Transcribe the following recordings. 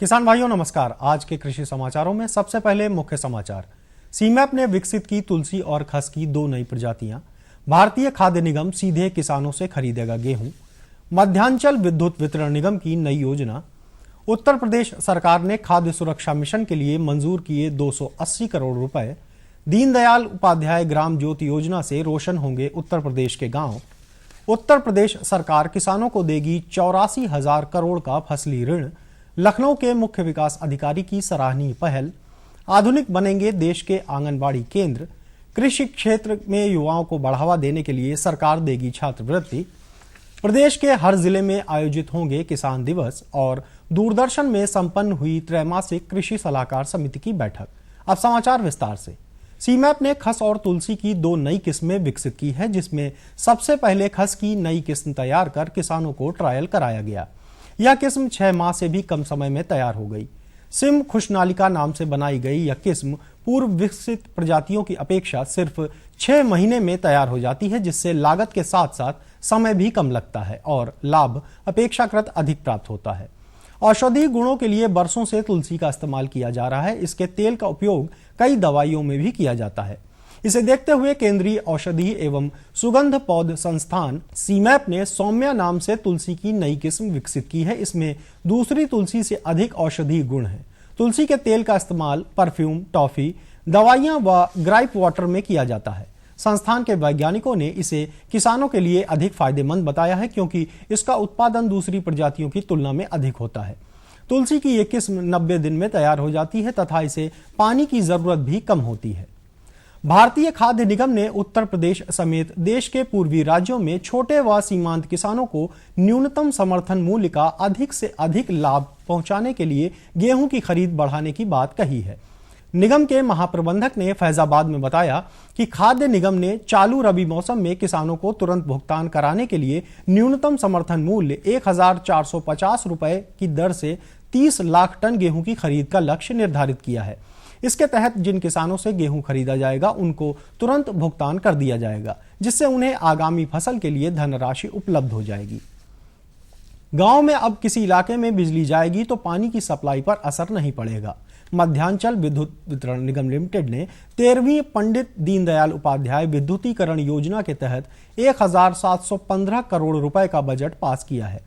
किसान भाइयों नमस्कार। आज के कृषि समाचारों में सबसे पहले मुख्य समाचार। सीमैप ने विकसित की तुलसी और खस की 2 नई प्रजातियां। भारतीय खाद्य निगम सीधे किसानों से खरीदेगा गेहूं। मध्यांचल विद्युत वितरण निगम की नई योजना। उत्तर प्रदेश सरकार ने खाद्य सुरक्षा मिशन के लिए मंजूर किए 280 करोड़ रुपए। दीनदयाल उपाध्याय ग्राम ज्योति योजना से रोशन होंगे उत्तर प्रदेश के गांव। उत्तर प्रदेश सरकार किसानों को देगी 84,000 करोड़ का फसली ऋण। लखनऊ के मुख्य विकास अधिकारी की सराहनीय पहल। आधुनिक बनेंगे देश के आंगनबाड़ी केंद्र। कृषि क्षेत्र में युवाओं को बढ़ावा देने के लिए सरकार देगी छात्रवृत्ति। प्रदेश के हर जिले में आयोजित होंगे किसान दिवस। और दूरदर्शन में संपन्न हुई त्रैमासिक कृषि सलाहकार समिति की बैठक। अब समाचार विस्तार से। सीमैप ने खस और तुलसी की 2 नई किस्में विकसित की है, जिसमें सबसे पहले खस की नई किस्म तैयार कर किसानों को ट्रायल कराया गया। यह किस्म 6 माह से भी कम समय में तैयार हो गई। सिम खुशनालिका नाम से बनाई गई यह किस्म पूर्व विकसित प्रजातियों की अपेक्षा सिर्फ 6 महीने में तैयार हो जाती है, जिससे लागत के साथ साथ समय भी कम लगता है और लाभ अपेक्षाकृत अधिक प्राप्त होता है। औषधीय गुणों के लिए बरसों से तुलसी का इस्तेमाल किया जा रहा है। इसके तेल का उपयोग कई दवाइयों में भी किया जाता है। इसे देखते हुए केंद्रीय औषधीय एवं सुगंध पौध संस्थान सीमैप ने सौम्या नाम से तुलसी की नई किस्म विकसित की है। इसमें दूसरी तुलसी से अधिक औषधीय गुण हैं। तुलसी के तेल का इस्तेमाल परफ्यूम, टॉफी, दवाइयां व ग्राइप वाटर में किया जाता है। संस्थान के वैज्ञानिकों ने इसे किसानों के लिए अधिक फायदेमंद बताया है, क्योंकि इसका उत्पादन दूसरी प्रजातियों की तुलना में अधिक होता है। तुलसी की यह किस्म 90 दिन में तैयार हो जाती है तथा इसे पानी की जरूरत भी कम होती है। भारतीय खाद्य निगम ने उत्तर प्रदेश समेत देश के पूर्वी राज्यों में छोटे व सीमांत किसानों को न्यूनतम समर्थन मूल्य का अधिक से अधिक लाभ पहुंचाने के लिए गेहूं की खरीद बढ़ाने की बात कही है। निगम के महाप्रबंधक ने फैजाबाद में बताया कि खाद्य निगम ने चालू रबी मौसम में किसानों को तुरंत भुगतान कराने के लिए न्यूनतम समर्थन मूल्य 1,450 रुपए की दर से 30 लाख टन गेहूं की खरीद का लक्ष्य निर्धारित किया है। इसके तहत जिन किसानों से गेहूं खरीदा जाएगा उनको तुरंत भुगतान कर दिया जाएगा, जिससे उन्हें आगामी फसल के लिए धनराशि उपलब्ध हो जाएगी। गांव में अब किसी इलाके में बिजली जाएगी तो पानी की सप्लाई पर असर नहीं पड़ेगा। मध्यांचल विद्युत वितरण निगम लिमिटेड ने 13वीं पंडित दीनदयाल उपाध्याय विद्युतीकरण योजना के तहत 1,715 करोड़ रुपए का बजट पास किया है।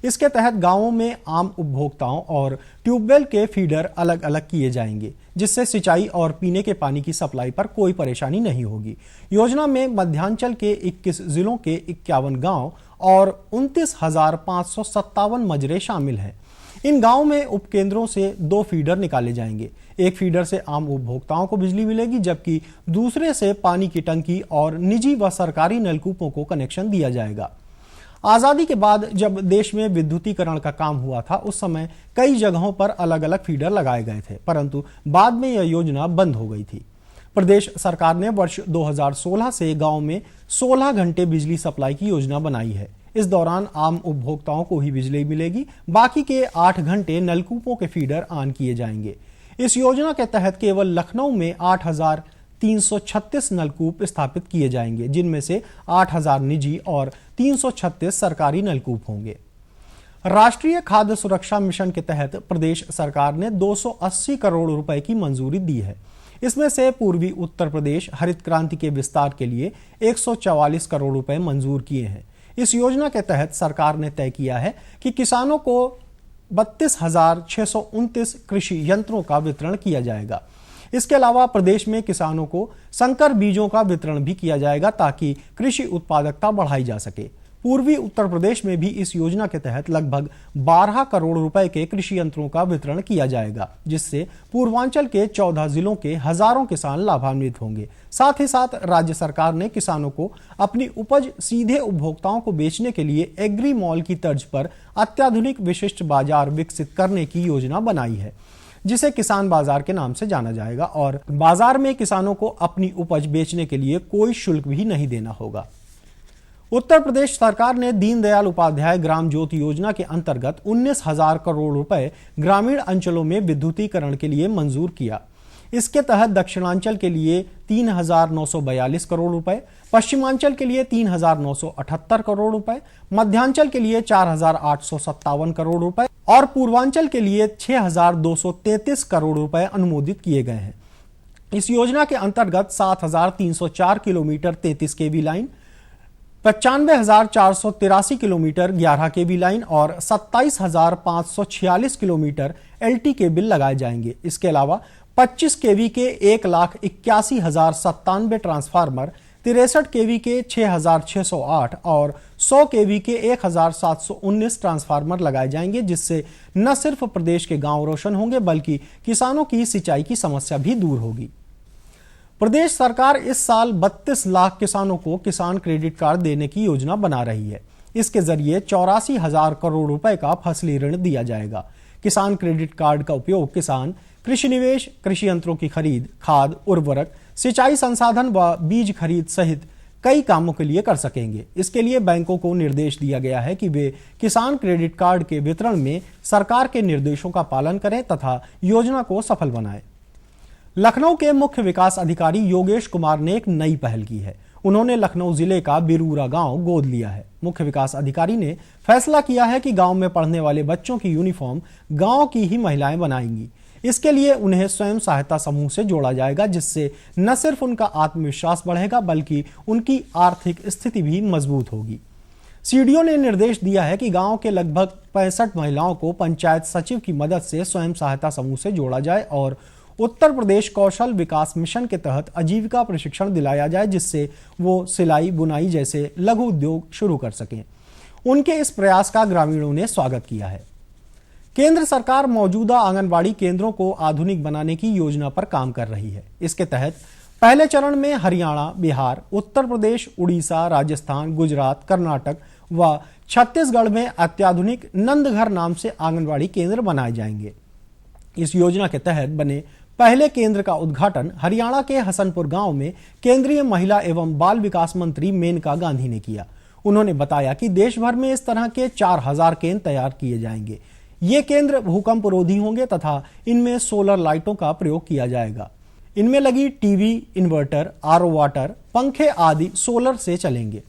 इसके तहत गांवों में आम उपभोक्ताओं और ट्यूबवेल के फीडर अलग अलग किए जाएंगे, जिससे सिंचाई और पीने के पानी की सप्लाई पर कोई परेशानी नहीं होगी। योजना में मध्यांचल के 21 जिलों के 51 गांव और 29,557 मजरे शामिल हैं। इन गांवों में उपकेंद्रों से 2 फीडर निकाले जाएंगे। एक फीडर से आम उपभोक्ताओं को बिजली मिलेगी, जबकि दूसरे से पानी की टंकी और निजी व सरकारी नलकूपों को कनेक्शन दिया जाएगा। आजादी के बाद जब देश में विद्युतीकरण का काम हुआ था, उस समय कई जगहों पर अलग अलग फीडर लगाए गए थे, परंतु बाद में यह योजना बंद हो गई थी। प्रदेश सरकार ने वर्ष 2016 से गांव में 16 घंटे बिजली सप्लाई की योजना बनाई है। इस दौरान आम उपभोक्ताओं को ही बिजली मिलेगी, बाकी के 8 घंटे नलकूपों के फीडर ऑन किए जाएंगे। इस योजना के तहत केवल लखनऊ में 8,336 नलकूप स्थापित किए जाएंगे, जिनमें से 8,000 निजी और 336 सरकारी नलकूप होंगे। राष्ट्रीय खाद्य सुरक्षा मिशन के तहत प्रदेश सरकार ने 280 करोड़ रुपए की मंजूरी दी है। इसमें से पूर्वी उत्तर प्रदेश हरित क्रांति के विस्तार के लिए 144 करोड़ रुपए मंजूर किए हैं। इस योजना के तहत सरकार ने तय किया है कि किसानों को 32,629 कृषि यंत्रों का वितरण किया जाएगा। इसके अलावा प्रदेश में किसानों को संकर बीजों का वितरण भी किया जाएगा, ताकि कृषि उत्पादकता बढ़ाई जा सके। पूर्वी उत्तर प्रदेश में भी इस योजना के तहत लगभग 12 करोड़ रुपए के कृषि यंत्रों का वितरण किया जाएगा, जिससे पूर्वांचल के 14 जिलों के हजारों किसान लाभान्वित होंगे। साथ ही साथ राज्य सरकार ने किसानों को अपनी उपज सीधे उपभोक्ताओं को बेचने के लिए एग्री मॉल की तर्ज पर अत्याधुनिक विशिष्ट बाजार विकसित करने की योजना बनाई है, जिसे किसान बाजार के नाम से जाना जाएगा। और बाजार में किसानों को अपनी उपज बेचने के लिए कोई शुल्क भी नहीं देना होगा। उत्तर प्रदेश सरकार ने दीनदयाल उपाध्याय ग्राम ज्योति योजना के अंतर्गत 19,000 करोड़ रुपए ग्रामीण अंचलों में विद्युतीकरण के लिए मंजूर किया। इसके तहत दक्षिणांचल के लिए 3,942 करोड़ रुपए, पश्चिमांचल के लिए 3,978 करोड़ रुपए, मध्यांचल के लिए 4,857 करोड़ रुपए और पूर्वांचल के लिए 6,233 करोड़ रुपए अनुमोदित किए गए हैं। इस योजना के अंतर्गत 7,304 किलोमीटर 33 केवी लाइन, 95,483 किलोमीटर 11 केवी लाइन और 27,546 किलोमीटर एलटी केबल लगाए जाएंगे। इसके अलावा 25 केवी के 1,81,097 ट्रांसफार्मर, 63 केवी के 6,608 और 100 केवी के 1,719 ट्रांसफार्मर लगाए जाएंगे, जिससे न सिर्फ प्रदेश के गांव रोशन होंगे बल्कि किसानों की सिंचाई की समस्या भी दूर होगी। प्रदेश सरकार इस साल 32 लाख किसानों को किसान क्रेडिट कार्ड देने की योजना बना रही है। इसके जरिए 84,000 करोड़ रुपए का फसली ऋण दिया जाएगा। किसान क्रेडिट कार्ड का उपयोग किसान कृषि निवेश, कृषि यंत्रों की खरीद, खाद, उर्वरक, सिंचाई संसाधन व बीज खरीद सहित कई कामों के लिए कर सकेंगे। इसके लिए बैंकों को निर्देश दिया गया है कि वे किसान क्रेडिट कार्ड के वितरण में सरकार के निर्देशों का पालन करें तथा योजना को सफल बनाएं। लखनऊ के मुख्य विकास अधिकारी योगेश कुमार ने एक नई पहल की है। उन्होंने लखनऊ जिले का बिरूरा गांव गोद लिया है। मुख्य विकास अधिकारी ने फैसला किया है कि गांव में पढ़ने वाले बच्चों की यूनिफॉर्म गांव की ही महिलाएं बनाएंगी। इसके लिए उन्हें स्वयं सहायता समूह से जोड़ा जाएगा, जिससे न सिर्फ उनका आत्मविश्वास बढ़ेगा बल्कि उनकी आर्थिक स्थिति भी मजबूत होगी। सीडीओ ने निर्देश दिया है कि गांव के लगभग 65 महिलाओं को पंचायत सचिव की मदद से स्वयं सहायता समूह से जोड़ा जाए और उत्तर प्रदेश कौशल विकास मिशन के तहत आजीविका प्रशिक्षण दिलाया जाए, जिससे वो सिलाई बुनाई जैसे लघु उद्योग शुरू कर सकें। उनके इस प्रयास का ग्रामीणों ने स्वागत किया है। केंद्र सरकार मौजूदा आंगनबाड़ी केंद्रों को आधुनिक बनाने की योजना पर काम कर रही है। इसके तहत पहले चरण में हरियाणा, बिहार, उत्तर प्रदेश, उड़ीसा, राजस्थान, गुजरात, कर्नाटक व छत्तीसगढ़ में अत्याधुनिक नंदघर नाम से आंगनबाड़ी केंद्र बनाए जाएंगे। इस योजना के तहत बने पहले केंद्र का उद्घाटन हरियाणा के हसनपुर गांव में केंद्रीय महिला एवं बाल विकास मंत्री मेनका गांधी ने किया। उन्होंने बताया कि देश भर में इस तरह के 4,000 केंद्र तैयार किए जाएंगे। ये केंद्र भूकंप रोधी होंगे तथा इनमें सोलर लाइटों का प्रयोग किया जाएगा। इनमें लगी टीवी, इन्वर्टर, आरओ वाटर, पंखे आदि सोलर से चलेंगे।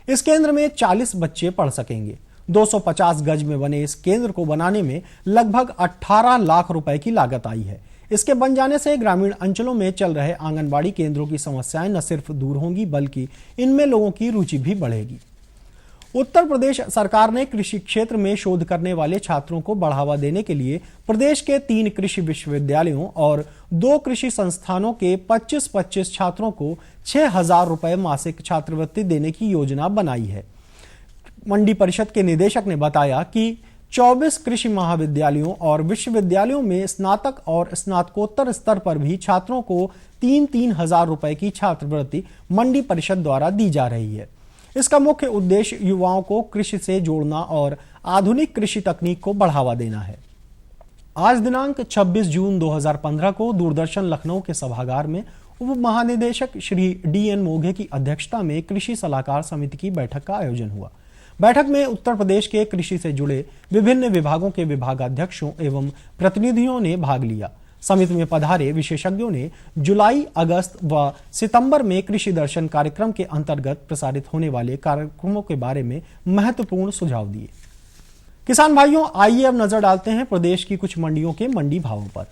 इस केंद्र में 40 बच्चे पढ़ सकेंगे। 250 गज में बने इस केंद्र को बनाने में लगभग 18 लाख रुपए की लागत आई है। इसके बन जाने से ग्रामीण अंचलों में चल रहे आंगनबाड़ी केंद्रों की समस्याएं न सिर्फ दूर होंगी बल्कि इनमें लोगों की रुचि भी बढ़ेगी। उत्तर प्रदेश सरकार ने कृषि क्षेत्र में शोध करने वाले छात्रों को बढ़ावा देने के लिए प्रदेश के 3 कृषि विश्वविद्यालयों और 2 कृषि संस्थानों के 25-25 छात्रों को 6,000 रुपए मासिक छात्रवृत्ति देने की योजना बनाई है। मंडी परिषद के निदेशक ने बताया कि 24 कृषि महाविद्यालयों और विश्वविद्यालयों में स्नातक और स्नातकोत्तर स्तर पर भी छात्रों को 3-3 हजार रुपए की छात्रवृत्ति मंडी परिषद द्वारा दी जा रही है। इसका मुख्य उद्देश्य युवाओं को कृषि से जोड़ना और आधुनिक कृषि तकनीक को बढ़ावा देना है। आज दिनांक 26 जून 2015 को दूरदर्शन लखनऊ के सभागार में उप महानिदेशक श्री DN मोघे की अध्यक्षता में कृषि सलाहकार समिति की बैठक का आयोजन हुआ। बैठक में उत्तर प्रदेश के कृषि से जुड़े विभिन्न विभागों के विभागाध्यक्षों एवं प्रतिनिधियों ने भाग लिया। समिति में पधारे विशेषज्ञों ने जुलाई, अगस्त व सितंबर में कृषि दर्शन कार्यक्रम के अंतर्गत प्रसारित होने वाले कार्यक्रमों के बारे में महत्वपूर्ण सुझाव दिए। किसान भाइयों, आइए अब नजर डालते हैं प्रदेश की कुछ मंडियों के मंडी भावों पर।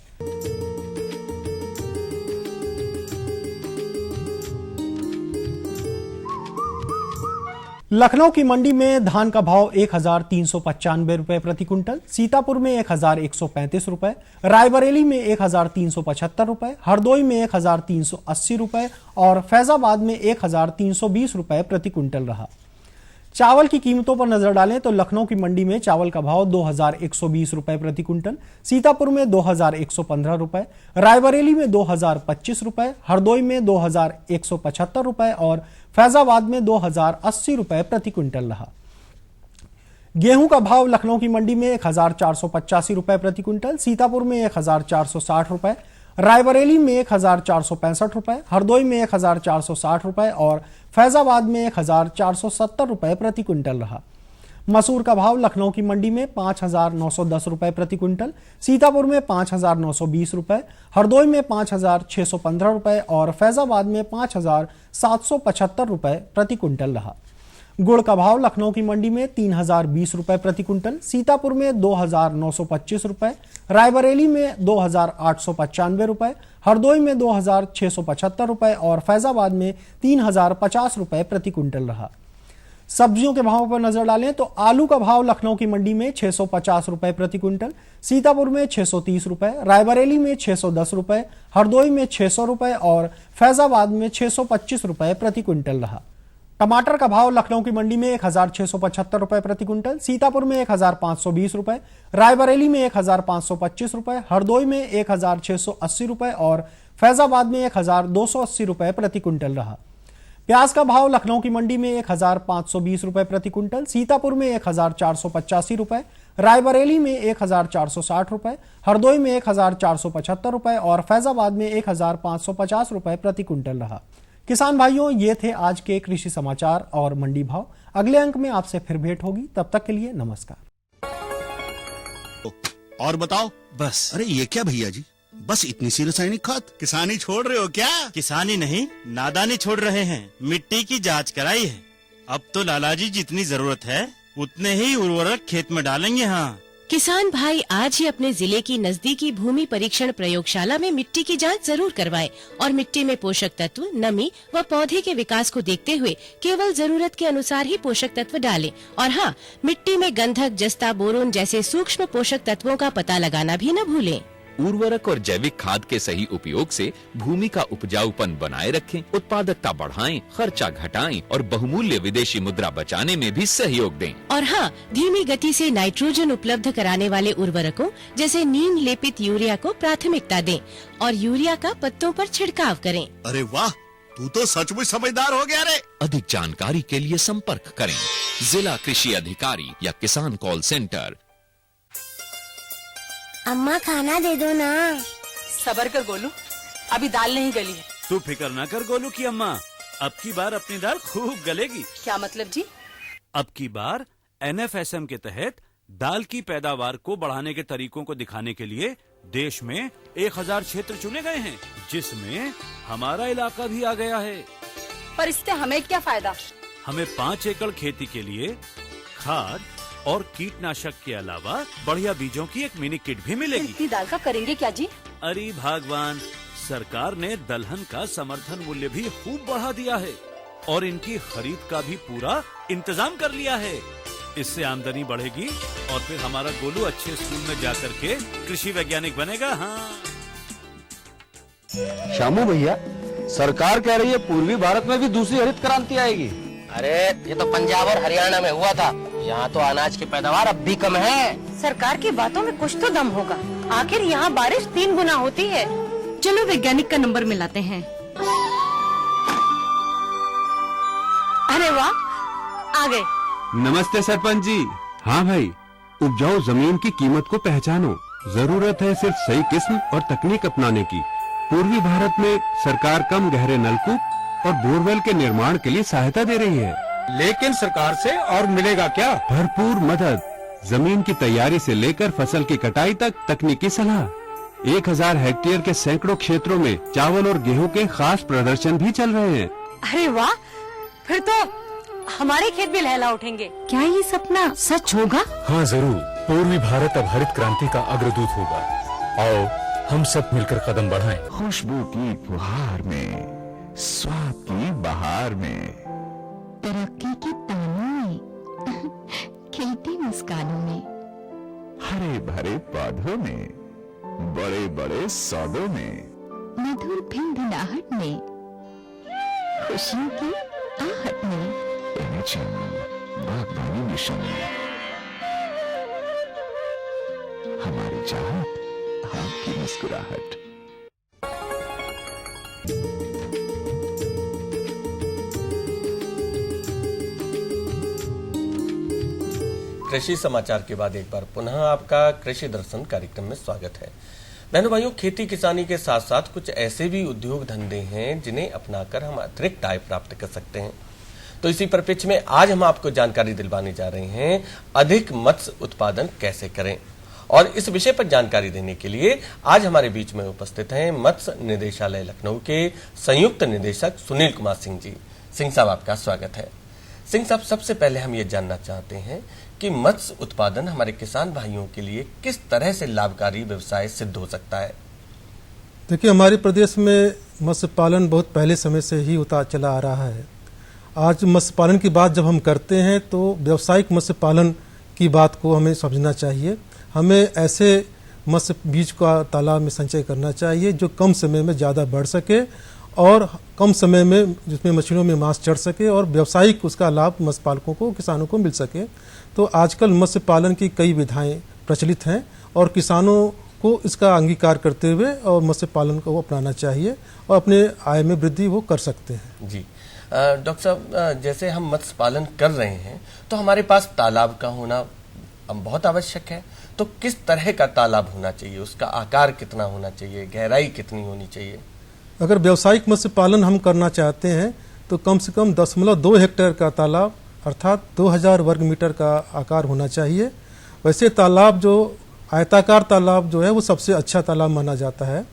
लखनऊ की मंडी में धान का भाव 1,395 रुपए प्रति क्विंटल, सीतापुर में 1,135 रुपए, रायबरेली में 1,375 रुपए, हरदोई में 1,380 रुपए और फैजाबाद में 1,320 रुपए प्रति क्विंटल रहा। चावल की कीमतों पर नजर डालें तो लखनऊ की मंडी में चावल का भाव 2,120 रुपए प्रति क्विंटल, सीतापुर में 2,115 रुपए, रायबरेली में 2,025 रुपए, हरदोई में 2,175 रुपए और फैजाबाद में 2,080 रुपए प्रति क्विंटल रहा। गेहूं का भाव लखनऊ की मंडी में 1,485 रुपए प्रति क्विंटल, सीतापुर में 1,460 रुपए, रायबरेली में 1,465 रुपए, हरदोई में 1,460 रुपए और फैजाबाद में 1,470 रुपए प्रति क्विंटल रहा। मसूर का भाव लखनऊ की मंडी में 5,910 रुपए प्रति क्विंटल, सीतापुर में 5,920 रुपए, हरदोई में 5,615 रुपए और फैजाबाद में 5,775 रुपए प्रति क्विंटल रहा। गुड़ का भाव लखनऊ की मंडी में 3020 रुपए प्रति क्विंटल, सीतापुर में 2925 रुपए, रायबरेली में 2895 रुपए, हरदोई में 2675 रुपए और फैजाबाद में 3050 रुपए प्रति क्विंटल रहा। सब्जियों के भावों पर नजर डालें तो आलू का भाव लखनऊ की मंडी में 650 रुपए प्रति क्विंटल, सीतापुर में 630 रुपए, रायबरेली में 610 रुपए, हरदोई में 600 रुपए और फैजाबाद में 625 रुपए प्रति क्विंटल रहा। टमाटर का भाव लखनऊ की मंडी में 1675 रुपए प्रति क्विंटल, सीतापुर में 1520 रुपए, रायबरेली में 1525 रुपए, हरदोई में 1680 रुपए और फैजाबाद में 1280 रुपए प्रति क्विंटल रहा। प्याज का भाव लखनऊ की मंडी में 1520 रुपए प्रति क्विंटल, सीतापुर में 1485 रुपए, रायबरेली में 1460 रुपए, हरदोई में 1475 रुपए और फैजाबाद में 1550 रुपए प्रति क्विंटल रहा। किसान भाइयों, ये थे आज के कृषि समाचार और मंडी भाव। अगले अंक में आपसे फिर भेंट होगी, तब तक के लिए नमस्कार। और बताओ बस। अरे ये क्या भैया जी, बस इतनी सी रासायनिक खाद? किसानी छोड़ रहे हो क्या? किसानी नहीं, नादानी छोड़ रहे हैं। मिट्टी की जांच कराई है। अब तो लालाजी जितनी जरूरत है उतने ही उर्वरक खेत में डालेंगे। हाँ, किसान भाई आज ही अपने जिले की नजदीकी भूमि परीक्षण प्रयोगशाला में मिट्टी की जांच जरूर करवाएं और मिट्टी में पोषक तत्व, नमी व पौधे के विकास को देखते हुए केवल जरूरत के अनुसार ही पोषक तत्व डालें। और हाँ, मिट्टी में गंधक, जस्ता, बोरोन जैसे सूक्ष्म पोषक तत्वों का पता लगाना भी न भूलें। उर्वरक और जैविक खाद के सही उपयोग से भूमि का उपजाऊपन बनाए रखें, उत्पादकता बढ़ाएं, खर्चा घटाएं और बहुमूल्य विदेशी मुद्रा बचाने में भी सहयोग दें। और हाँ, धीमी गति से नाइट्रोजन उपलब्ध कराने वाले उर्वरकों जैसे नीम लेपित यूरिया को प्राथमिकता दें और यूरिया का पत्तों पर छिड़काव करें। अरे वाह, तू तो सचमुच समझदार हो गया रे। अधिक जानकारी के लिए संपर्क करें जिला कृषि अधिकारी या किसान कॉल सेंटर। अम्मा खाना दे दो ना। सबर कर गोलू, अभी दाल नहीं गली है। तू फिक्र ना कर गोलू की अम्मा, अब की बार अपनी दाल खूब गलेगी। क्या मतलब जी? अब की बार NFSM के तहत दाल की पैदावार को बढ़ाने के तरीकों को दिखाने के लिए देश में 1000 क्षेत्र चुने गए हैं, जिसमें हमारा इलाका भी आ गया है। पर इससे हमें क्या फायदा? हमें 5 एकड़ खेती के लिए खाद और कीटनाशक के अलावा बढ़िया बीजों की एक मिनी किट भी मिलेगी। इतनी दाल का करेंगे क्या जी? अरे भगवान, सरकार ने दलहन का समर्थन मूल्य भी खूब बढ़ा दिया है और इनकी खरीद का भी पूरा इंतजाम कर लिया है। इससे आमदनी बढ़ेगी और फिर हमारा गोलू अच्छे स्कूल में जाकर के कृषि वैज्ञानिक बनेगा। हाँ शामू भैया, सरकार कह रही है पूर्वी भारत में भी दूसरी हरित क्रांति आएगी। अरे ये तो पंजाब और हरियाणा में हुआ था, यहाँ तो अनाज की पैदावार अब भी कम है। सरकार की बातों में कुछ तो दम होगा। आखिर यहाँ बारिश 3 गुना होती है। चलो वैज्ञानिक का नंबर मिलाते हैं। अरे वाह, आ गए। नमस्ते सरपंच जी। हाँ भाई, उपजाऊ जमीन की कीमत को पहचानो। जरूरत है सिर्फ सही किस्म और तकनीक अपनाने की। पूर्वी भारत में सरकार कम गहरे नलकूप और बोरवेल के निर्माण के लिए सहायता दे रही है। लेकिन सरकार से और मिलेगा क्या? भरपूर मदद, जमीन की तैयारी से लेकर फसल की कटाई तक तकनीकी सलाह। 1000 हेक्टेयर के सैकड़ों क्षेत्रों में चावल और गेहूं के खास प्रदर्शन भी चल रहे हैं। अरे वाह, फिर तो हमारे खेत भी लहला उठेंगे। क्या ये सपना सच होगा? हाँ जरूर, पूर्वी भारत अब हरित क्रांति का अग्रदूत होगा। आओ हम सब मिलकर कदम बढ़ाएं। खुशबू की फुहार में, स्वाद की बहार में, तरक्की की तानों में, खिलती मुस्कानों में, हरे भरे पौधों में, बड़े बड़े सौदों में, मधुर भिनभिनाहट में, खुशियों की आहट में, बागबानी मिशन, हमारी चाहत, आपकी मुस्कुराहट। कृषि समाचार के बाद एक बार पुनः आपका कृषि दर्शन कार्यक्रम में स्वागत है। बहनों भाइयों, खेती किसानी के साथ साथ कुछ ऐसे भी उद्योग धंधे हैं जिन्हें अपनाकर हम अतिरिक्त आय प्राप्त कर सकते हैं। तो इसी परिप्रेक्ष्य में आज हम आपको जानकारी दिलवाने जा रहे हैं अधिक मत्स्य उत्पादन कैसे करें। और इस विषय पर जानकारी देने के लिए आज हमारे बीच में उपस्थित हैं मत्स्य निदेशालय लखनऊ के संयुक्त निदेशक सुनील कुमार सिंह जी। सिंह साहब, आपका स्वागत है। सिंह साहब, सबसे पहले हम ये जानना चाहते हैं कि मत्स्य उत्पादन हमारे किसान भाइयों के लिए किस तरह से लाभकारी व्यवसाय सिद्ध हो सकता है? देखिए, हमारे प्रदेश में मत्स्य पालन बहुत पहले समय से ही होता चला आ रहा है। आज मत्स्य पालन की बात जब हम करते हैं तो व्यावसायिक मत्स्य पालन की बात को हमें समझना चाहिए। हमें ऐसे मत्स्य बीज का तालाब में संचय करना चाहिए जो कम समय में ज़्यादा बढ़ सके और कम समय में जिसमें मछलियों में मांस चढ़ सके और व्यावसायिक उसका लाभ मत्स्य पालकों को, किसानों को मिल सके। तो आजकल मत्स्य पालन की कई विधाएं प्रचलित हैं और किसानों को इसका अंगीकार करते हुए और मत्स्य पालन को अपनाना चाहिए और अपने आय में वृद्धि वो कर सकते हैं। जी डॉक्टर साहब, जैसे हम मत्स्य पालन कर रहे हैं तो हमारे पास तालाब का होना बहुत आवश्यक है। तो किस तरह का तालाब होना चाहिए, उसका आकार कितना होना चाहिए, गहराई कितनी होनी चाहिए? अगर व्यावसायिक मत्स्य पालन हम करना चाहते हैं तो कम से कम 0.2 हेक्टेयर का तालाब अर्थात 2000 वर्ग मीटर का आकार होना चाहिए। वैसे तालाब जो आयताकार तालाब जो है वो सबसे अच्छा तालाब माना जाता है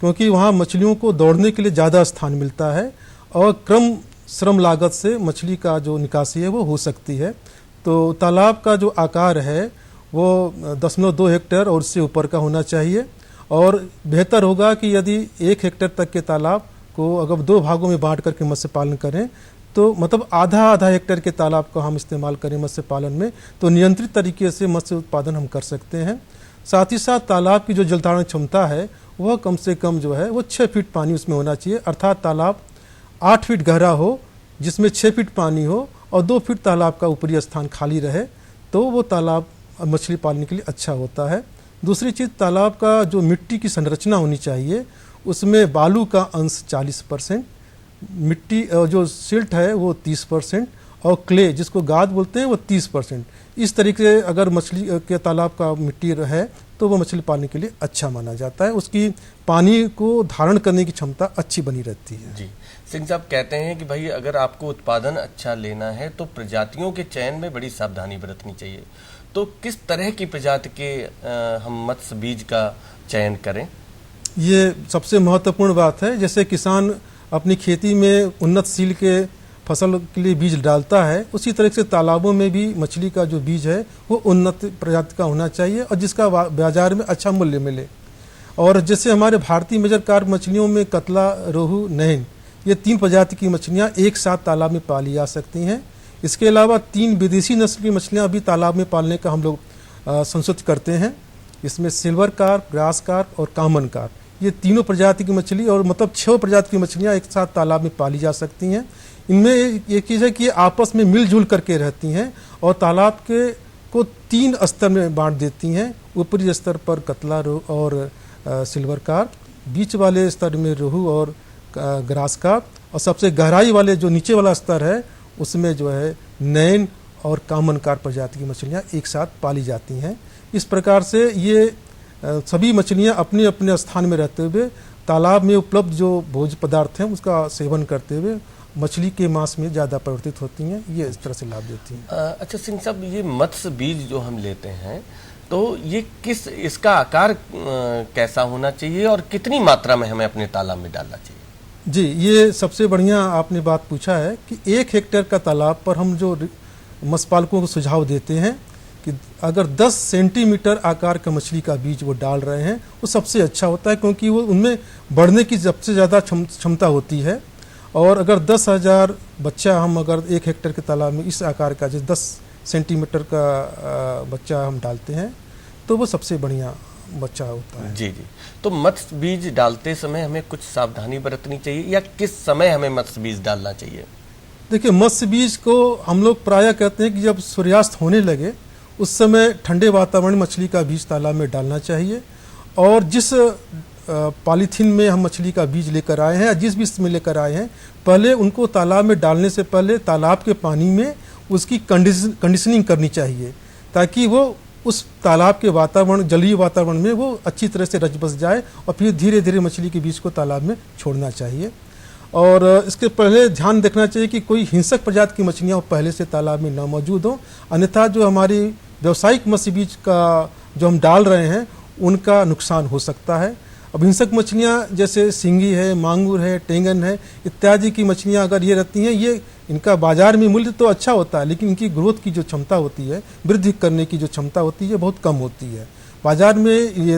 क्योंकि वहाँ मछलियों को दौड़ने के लिए ज़्यादा स्थान मिलता है और कम श्रम लागत से मछली का जो निकासी है वो हो सकती है। तो तालाब का जो आकार है वो 0.2 हेक्टेयर और उससे ऊपर का होना चाहिए और बेहतर होगा कि यदि 1 हेक्टेयर तक के तालाब को अगर 2 भागों में बांट करके मत्स्य पालन करें तो मतलब आधा हेक्टेयर के तालाब का हम इस्तेमाल करें मत्स्य पालन में तो नियंत्रित तरीके से मत्स्य उत्पादन हम कर सकते हैं। साथ ही साथ तालाब की जो जलधारण क्षमता है वह कम से कम जो है वो 6 फीट पानी उसमें होना चाहिए अर्थात तालाब 8 फीट गहरा हो जिसमें 6 फीट पानी हो और 2 फीट तालाब का ऊपरी स्थान खाली रहे तो वो तालाब मछली पालने के लिए अच्छा होता है। दूसरी चीज़, तालाब का जो मिट्टी की संरचना होनी चाहिए उसमें बालू का अंश 40%, मिट्टी जो सिल्ट है वो 30% और क्ले जिसको गाद बोलते हैं वो 30%। इस तरीके से अगर मछली के तालाब का मिट्टी है तो वो मछली पालने के लिए अच्छा माना जाता है, उसकी पानी को धारण करने की क्षमता अच्छी बनी रहती है। जी सिंह साहब, कहते हैं कि भाई अगर आपको उत्पादन अच्छा लेना है तो प्रजातियों के चयन में बड़ी सावधानी बरतनी चाहिए। तो किस तरह की प्रजाति के हम मत्स्य बीज का चयन करें? ये सबसे महत्वपूर्ण बात है। जैसे किसान अपनी खेती में उन्नतशील के फसल के लिए बीज डालता है उसी तरह से तालाबों में भी मछली का जो बीज है वो उन्नत प्रजाति का होना चाहिए और जिसका बाजार में अच्छा मूल्य मिले। और जैसे हमारे भारतीय मेजर कार्प मछलियों में कतला, रोहू, नैन ये 3 प्रजाति की मछलियाँ एक साथ तालाब में पाली जा सकती हैं। इसके अलावा 3 विदेशी नस्ल की मछलियाँ भी तालाब में पालने का हम लोग संशोधित करते हैं। इसमें सिल्वर कार्प, ग्रास कार्प और कॉमन कार्प ये तीनों प्रजाति की मछली और मतलब 6 प्रजाति की मछलियाँ एक साथ तालाब में पाली जा सकती हैं। इनमें एक चीज़ है कि आपस में मिलजुल करके रहती हैं और तालाब के को 3 स्तर में बांट देती हैं। ऊपरी स्तर पर कतला रोहू और सिल्वर कार्प, बीच वाले स्तर में रोहू और ग्रास कार्प और सबसे गहराई वाले जो नीचे वाला स्तर है उसमें जो है नैन और कॉमन कार्प प्रजाति की मछलियाँ एक साथ पाली जाती हैं। इस प्रकार से ये सभी मछलियाँ अपने अपने स्थान में रहते हुए तालाब में उपलब्ध जो भोज्य पदार्थ हैं उसका सेवन करते हुए मछली के मांस में ज़्यादा परिवर्तित होती हैं। ये इस तरह से लाभ देती हैं। अच्छा सिंह साहब, ये मत्स्य बीज जो हम लेते हैं तो ये इसका आकार कैसा होना चाहिए और कितनी मात्रा में हमें अपने तालाब में डालना चाहिए? जी, ये सबसे बढ़िया आपने बात पूछा है कि 1 हेक्टेयर का तालाब पर हम जो मत्स्य पालकों को सुझाव देते हैं कि अगर 10 सेंटीमीटर आकार का मछली का बीज वो डाल रहे हैं वो सबसे अच्छा होता है क्योंकि वो उनमें बढ़ने की सबसे ज़्यादा क्षमता होती है। और अगर 10,000 बच्चा हम अगर 1 हेक्टेयर के तालाब में इस आकार का जैसे 10 सेंटीमीटर का बच्चा हम डालते हैं तो वो सबसे बढ़िया बच्चा होता है। जी जी, तो मत्स्य बीज डालते समय हमें कुछ सावधानी बरतनी चाहिए या किस समय हमें मत्स्य बीज डालना चाहिए? देखिए, मत्स्य बीज को हम लोग प्रायः कहते हैं कि जब सूर्यास्त होने लगे उस समय ठंडे वातावरण में मछली का बीज तालाब में डालना चाहिए और जिस पॉलीथीन में हम मछली का बीज लेकर आए हैं या जिस बीज में लेकर आए हैं पहले उनको तालाब में डालने से पहले तालाब के पानी में उसकी कंडीशनिंग करनी चाहिए ताकि वो उस तालाब के वातावरण, जलीय वातावरण में वो अच्छी तरह से रच बस जाए और फिर धीरे धीरे मछली के बीज को तालाब में छोड़ना चाहिए। और इसके पहले ध्यान रखना चाहिए कि कोई हिंसक प्रजाति की मछलियाँ पहले से तालाब में न मौजूद हों, अन्यथा जो हमारी व्यावसायिक मत्स्य बीज का जो हम डाल रहे हैं उनका नुकसान हो सकता है। अब हिंसक मछलियाँ जैसे सिंगी है, मांगुर है, टेंगन है इत्यादि की मछलियाँ अगर ये रहती हैं ये इनका बाजार में मूल्य तो अच्छा होता है, लेकिन इनकी ग्रोथ की जो क्षमता होती है, वृद्धि करने की जो क्षमता होती है, बहुत कम होती है। बाजार में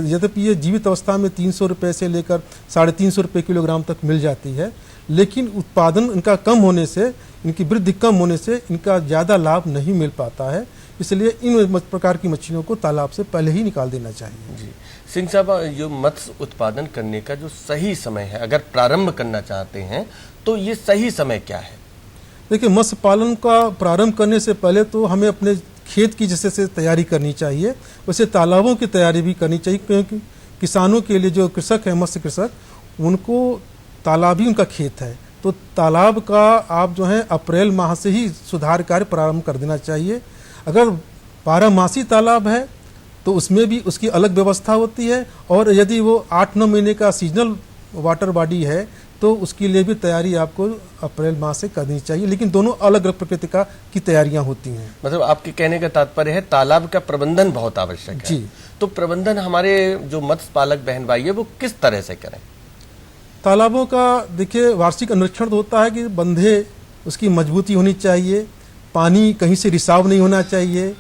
यद्यपि ये जीवित अवस्था में 300 रुपये से लेकर 350 रुपये किलोग्राम तक मिल जाती है, लेकिन उत्पादन इनका कम होने से, इनकी वृद्धि कम होने से इनका ज़्यादा लाभ नहीं मिल पाता है। इसलिए इन प्रकार की मछलियों को तालाब से पहले ही निकाल देना चाहिए। जी सिंह साहब, जो मत्स्य उत्पादन करने का जो सही समय है, अगर प्रारंभ करना चाहते हैं तो ये सही समय क्या है? देखिए, मत्स्य पालन का प्रारंभ करने से पहले तो हमें अपने खेत की जैसे से तैयारी करनी चाहिए, वैसे तालाबों की तैयारी भी करनी चाहिए, क्योंकि किसानों के लिए जो कृषक है, मत्स्य कृषक, उनको तालाब ही उनका खेत है। तो तालाब का आप जो है अप्रैल माह से ही सुधार कार्य प्रारंभ कर देना चाहिए। अगर 12मासी तालाब है तो उसमें भी उसकी अलग व्यवस्था होती है, और यदि वो 8-9 महीने का सीजनल वाटर बॉडी है तो उसके लिए भी तैयारी आपको अप्रैल माह से करनी चाहिए, लेकिन दोनों अलग अलग प्रकृति की तैयारियां होती हैं। मतलब आपके कहने का तात्पर्य है तालाब का प्रबंधन बहुत आवश्यक है। जी। तो प्रबंधन हमारे जो मत्स्य पालक बहन भाई है वो किस तरह से करें? तालाबों का देखिए वार्षिक अनुरक्षण तो होता है कि बंधे उसकी मजबूती होनी चाहिए, पानी कहीं से रिसाव नहीं होना चाहिए,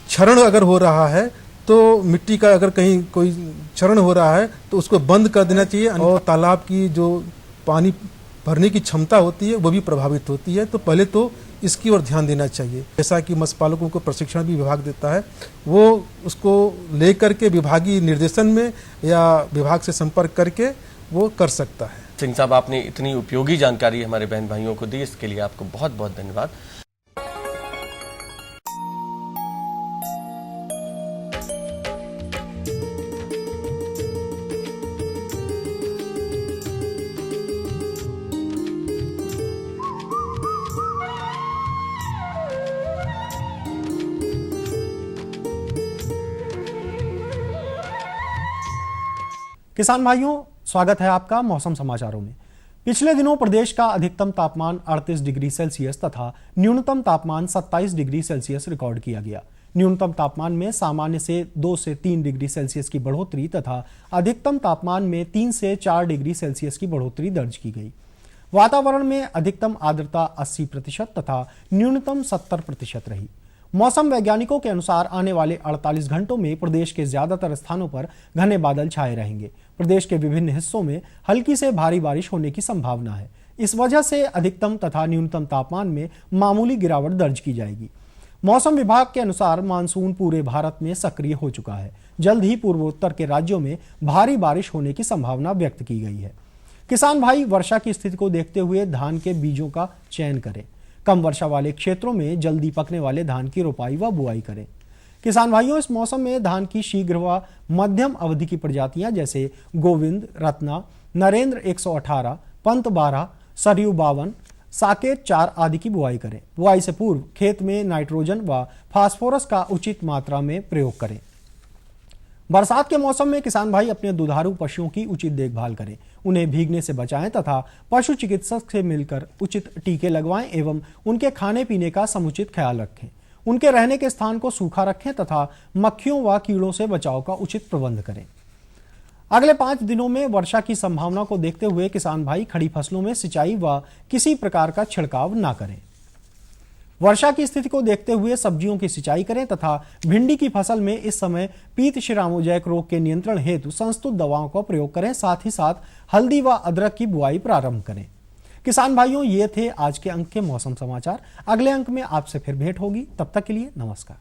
क्षरण अगर हो रहा है तो मिट्टी का अगर कहीं कोई क्षरण हो रहा है तो उसको बंद कर देना चाहिए, और तालाब की जो पानी भरने की क्षमता होती है वो भी प्रभावित होती है। तो पहले तो इसकी ओर ध्यान देना चाहिए। जैसा कि मत्स्य पालकों को प्रशिक्षण भी विभाग देता है, वो उसको लेकर के विभागीय निर्देशन में या विभाग से संपर्क करके वो कर सकता है। सिंह साहब, आपने इतनी उपयोगी जानकारी हमारे बहन भाइयों को दी, इसके लिए आपको बहुत बहुत धन्यवाद। किसान भाइयों, स्वागत है आपका मौसम समाचारों में। पिछले दिनों प्रदेश का अधिकतम तापमान 38 डिग्री सेल्सियस तथा न्यूनतम तापमान 27 डिग्री सेल्सियस रिकॉर्ड किया गया। न्यूनतम तापमान में सामान्य से 2 से 3 डिग्री सेल्सियस की बढ़ोतरी तथा अधिकतम तापमान में 3 से 4 डिग्री सेल्सियस की बढ़ोतरी दर्ज की गई। वातावरण में अधिकतम आर्द्रता 80% तथा न्यूनतम 70% रही। मौसम वैज्ञानिकों के अनुसार आने वाले 48 घंटों में प्रदेश के ज्यादातर स्थानों पर घने बादल छाए रहेंगे। प्रदेश के विभिन्न हिस्सों में हल्की से भारी बारिश होने की संभावना है। इस वजह से अधिकतम तथा न्यूनतम तापमान में मामूली गिरावट दर्ज की जाएगी। मौसम विभाग के अनुसार मानसून पूरे भारत में सक्रिय हो चुका है। जल्द ही पूर्वोत्तर के राज्यों में भारी बारिश होने की संभावना व्यक्त की गई है। किसान भाई वर्षा की स्थिति को देखते हुए धान के बीजों का चयन करें। कम वर्षा वाले क्षेत्रों में जल्दी पकने वाले धान की रोपाई व बुआई करें। किसान भाइयों, इस मौसम में धान की शीघ्र व मध्यम अवधि की प्रजातियां जैसे गोविंद, रत्ना, नरेंद्र 118, पंत 12, सरयू 52, साकेत 4 आदि की बुआई करें। बुआई से पूर्व खेत में नाइट्रोजन व फास्फोरस का उचित मात्रा में प्रयोग करें। बरसात के मौसम में किसान भाई अपने दुधारू पशुओं की उचित देखभाल करें, उन्हें भीगने से बचाएं तथा पशु चिकित्सक से मिलकर उचित टीके लगवाएं एवं उनके खाने पीने का समुचित ख्याल रखें। उनके रहने के स्थान को सूखा रखें तथा मक्खियों व कीड़ों से बचाव का उचित प्रबंध करें। अगले 5 दिनों में वर्षा की संभावना को देखते हुए किसान भाई खड़ी फसलों में सिंचाई व किसी प्रकार का छिड़काव न करें। वर्षा की स्थिति को देखते हुए सब्जियों की सिंचाई करें तथा भिंडी की फसल में इस समय पीत शिरामोजैक रोग के नियंत्रण हेतु संस्तुत दवाओं का प्रयोग करें। साथ ही साथ हल्दी व अदरक की बुआई प्रारंभ करें। किसान भाइयों, ये थे आज के अंक के मौसम समाचार। अगले अंक में आपसे फिर भेंट होगी। तब तक के लिए नमस्कार।